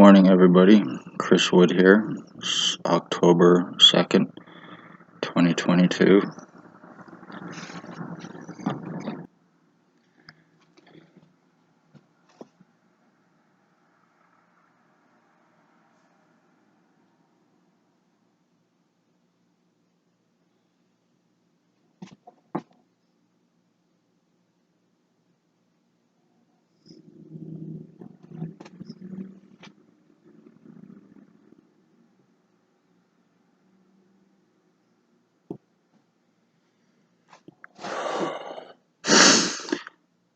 Morning, everybody. Chris Wood here. It's October 2nd, 2022.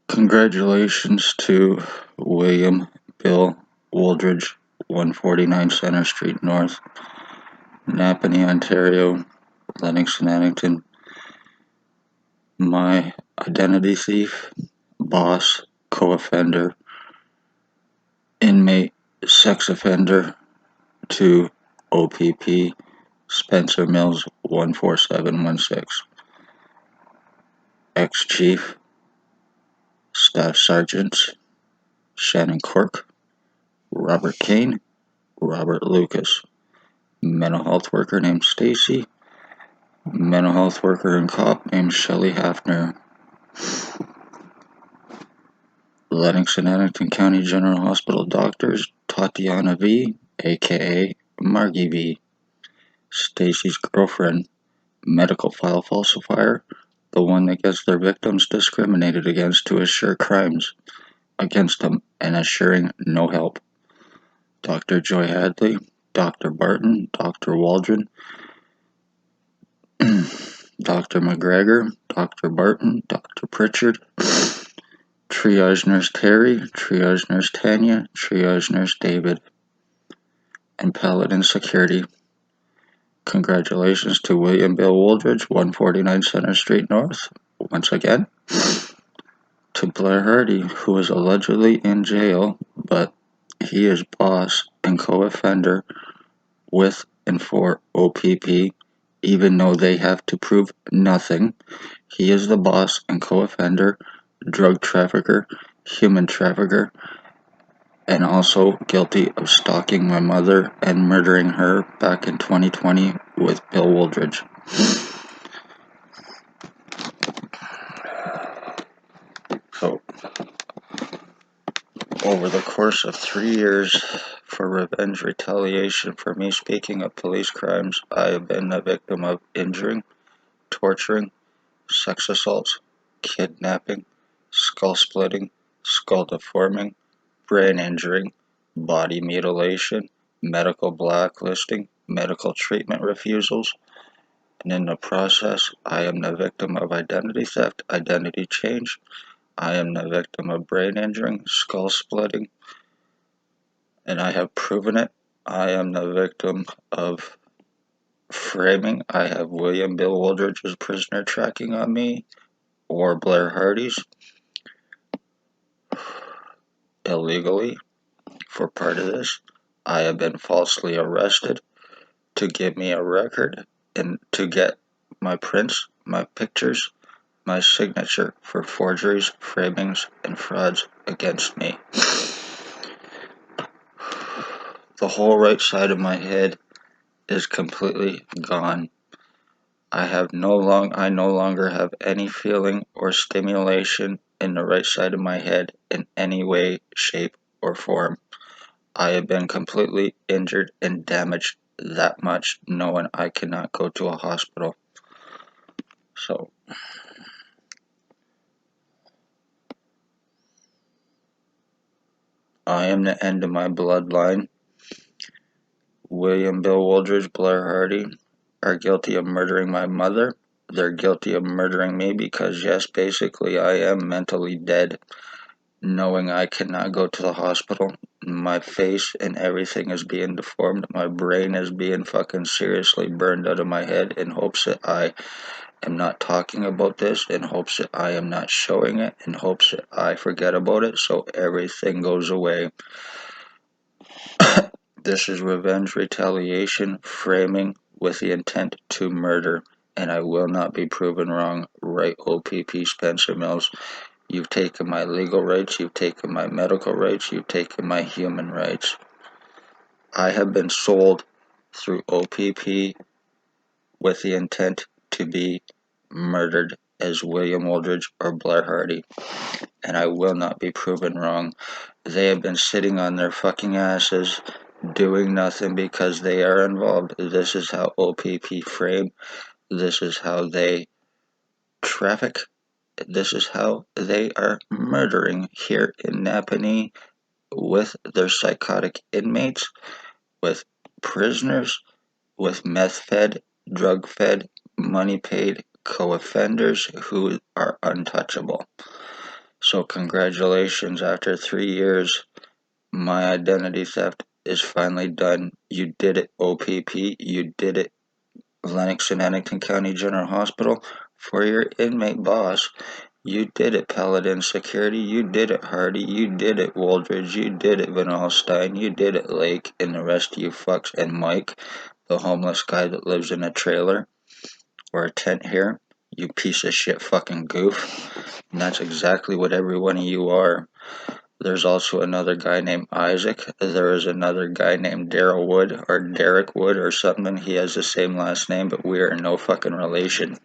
Congratulations to William Bill Wooldridge, 149 Center Street North, Napanee, Ontario, Lennox and Addington. My identity thief, boss, co-offender, inmate, sex offender to O.P.P, Spencer Mills, 14716. Ex-chief, Staff Sergeants, Shannon Cork, Robert Kane, Robert Lucas. Mental health worker named Stacy. Mental health worker and cop named Shelley Hafner. Lennox and Addington County General Hospital doctors Tatiana V, aka Margie V. Stacy's girlfriend, medical file falsifier, the one that gets their victims discriminated against to assure crimes against them and assuring no help. Dr. Joy Hadley, Dr. Barton, Dr. Waldron, Dr. McGregor, Dr. Barton, Dr. Pritchard, Triage Nurse Terry, Triage Nurse Tanya, Triage Nurse David, and Paladin Security. Congratulations to William Bill Wooldridge, 149 Center Street North, once again. To Blair Hardy, who is allegedly in jail, but he is boss and co-offender with and for O.P.P, even though they have to prove nothing. He is the boss and co-offender, drug trafficker, human trafficker, and also guilty of stalking my mother and murdering her back in 2020 with Bill Wooldridge. So, over the course of 3 years for revenge retaliation for me speaking of police crimes, I have been the victim of injuring, torturing, sex assaults, kidnapping, skull splitting, skull deforming, brain injuring, body mutilation, medical blacklisting, medical treatment refusals, and in the process, I am the victim of identity theft, identity change. I am the victim of brain injuring, skull splitting, and I have proven it. I am the victim of framing. I have William Bill Wooldridge's prisoner tracking on me, or Blair Hardy's, illegally for part of this. I have been falsely arrested to give me a record and to get my prints, my pictures, my signature for forgeries, framings, and frauds against me. The whole right side of my head is completely gone. I no longer have any feeling or stimulation in the right side of my head in any way, shape, or form. I have been completely injured and damaged that much, knowing I cannot go to a hospital. So, I am the end of my bloodline. William Bill Wooldridge, Blair Hardy are guilty of murdering my mother. They're guilty of murdering me because, yes, basically I am mentally dead, knowing I cannot go to the hospital. My face and everything is being deformed. My brain is being fucking seriously burned out of my head in hopes that I am not talking about this, in hopes that I am not showing it, in hopes that I forget about it so everything goes away. This is revenge retaliation, framing with the intent to murder, and I will not be proven wrong. Right, O.P.P. Spencer Mills. You've taken my legal rights, you've taken my medical rights, you've taken my human rights. I have been sold through O.P.P. with the intent to be murdered as William Wooldridge or Blair Hardy, and I will not be proven wrong. They have been sitting on their fucking asses, doing nothing because they are involved. This is how O.P.P. frame. This is how they traffic. This is how they are murdering here in Napanee with their psychotic inmates, with prisoners, with meth-fed, drug-fed, money-paid co-offenders who are untouchable. So congratulations, after 3 years, my identity theft is finally done. You did it, O.P.P. You did it, Lennox and Hennington County General Hospital, for your inmate boss. You did it, Paladin Security. You did it, Hardy. You did it, Wooldridge. You did it, Van Alstyne. You did it, Lake, and the rest of you fucks, and Mike, the homeless guy that lives in a trailer or a tent here. You piece of shit fucking goof. And that's exactly what every one of you are. There's also another guy named Isaac. There is another guy named Daryl Wood or Derek Wood or something. He has the same last name, but we are no fucking relation.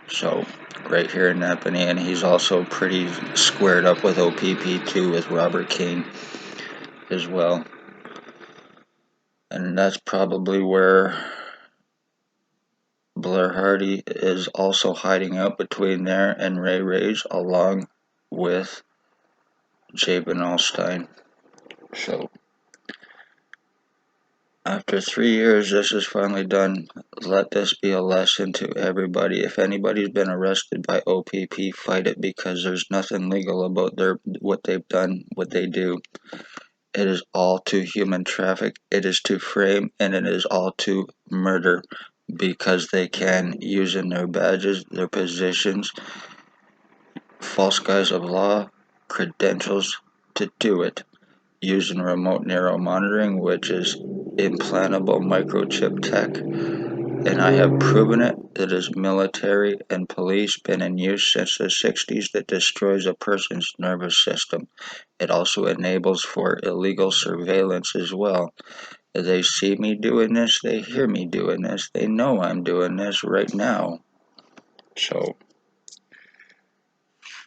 So, right here in Napanee, and he's also pretty squared up with O.P.P. too, with Robert Kane as well. And that's probably where Blair Hardy is also hiding out between there and Ray Ray's, along with Jabin Alstein. So, after 3 years, this is finally done. Let this be a lesson to everybody. If anybody's been arrested by O.P.P., fight it, because there's nothing legal about what they've done, what they do. It is all to human traffic, it is to frame, and it is all to murder, because they can, using their badges, their positions, false guise of law, credentials, to do it. Using remote neuro monitoring, which is implantable microchip tech, and I have proven it. It is military and police, been in use since the 60s, that destroys a person's nervous system. It also enables for illegal surveillance as well. They see me doing this, they hear me doing this, they know I'm doing this right now. So,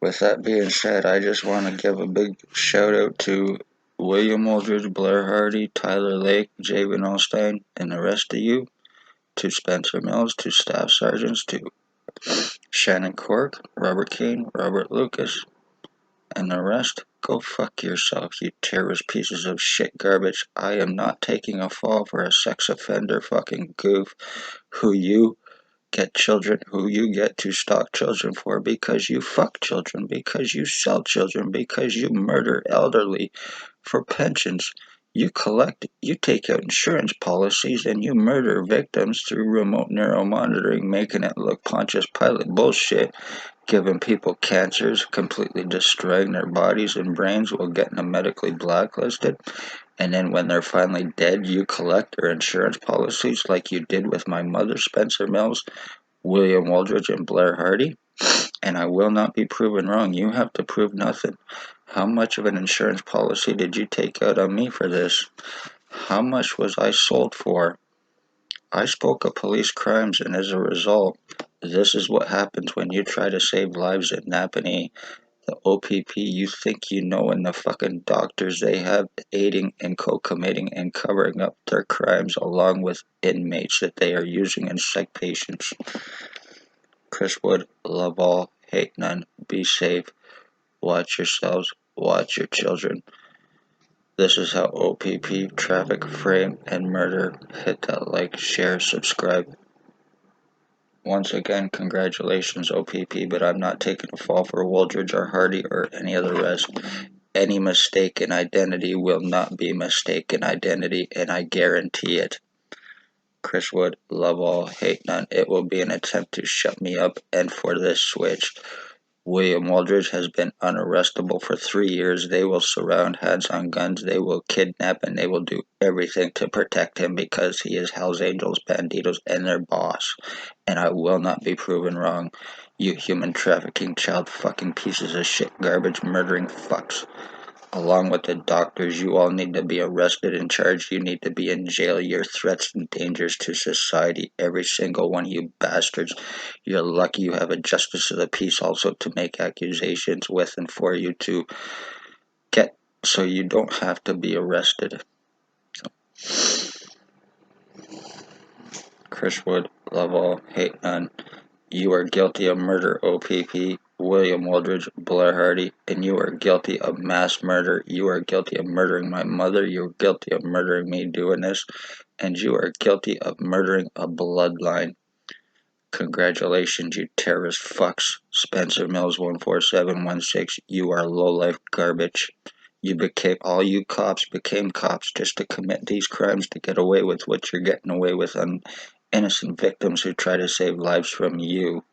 with that being said, I just want to give a big shout out to William Wooldridge, Blair Hardy, Tyler Lake, Jabin Alstein, and the rest of you, to Spencer Mills, to Staff Sergeants, to Shannon Cork, Robert Kane, Robert Lucas, and the rest. Go fuck yourself, you terrorist pieces of shit garbage. I am not taking a fall for a sex offender fucking goof who you get to stalk children for, because you fuck children, because you sell children, because you murder elderly for pensions. You take out insurance policies, and you murder victims through remote neuro monitoring, making it look Pontius Pilate bullshit, giving people cancers, completely destroying their bodies and brains while getting them medically blacklisted. And then when they're finally dead, you collect their insurance policies like you did with my mother, Spencer Mills, William Wooldridge, and Blair Hardy. And I will not be proven wrong. You have to prove nothing. How much of an insurance policy did you take out on me for this? How much was I sold for? I spoke of police crimes, and as a result, this is what happens when you try to save lives at Napanee. The O.P.P. you think you know, and the fucking doctors they have aiding and co-committing and covering up their crimes, along with inmates that they are using in psych patients. Chris Wood, love all, hate none, be safe, watch yourselves, watch your children. This is how O.P.P. traffic, frame, and murder. Hit that like, share, subscribe. Once again, congratulations, O.P.P., but I'm not taking a fall for Wooldridge or Hardy or any of the rest. Any mistaken identity will not be mistaken identity, and I guarantee it. Chris Wood, love all, hate none. It will be an attempt to shut me up, and for this switch. William Wooldridge has been unarrestable for 3 years. They will surround, hands on guns, they will kidnap, and they will do everything to protect him, because he is Hells Angels, Banditos, and their boss. And I will not be proven wrong. You human trafficking, child fucking pieces of shit, garbage, murdering fucks. Along with the doctors, you all need to be arrested and charged. You need to be in jail. You're threats and dangers to society. Every single one of you bastards. You're lucky you have a justice of the peace also to make accusations with and for you to get so you don't have to be arrested. Chris Wood, love all, hate none. You are guilty of murder, O.P.P. William Wooldridge, Blair Hardy, and you are guilty of mass murder. You are guilty of murdering my mother. You are guilty of murdering me doing this, and you are guilty of murdering a bloodline. Congratulations, you terrorist fucks. Spencer Mills 14716, you are low-life garbage. All you cops became cops just to commit these crimes to get away with what you're getting away with on innocent victims who try to save lives from you.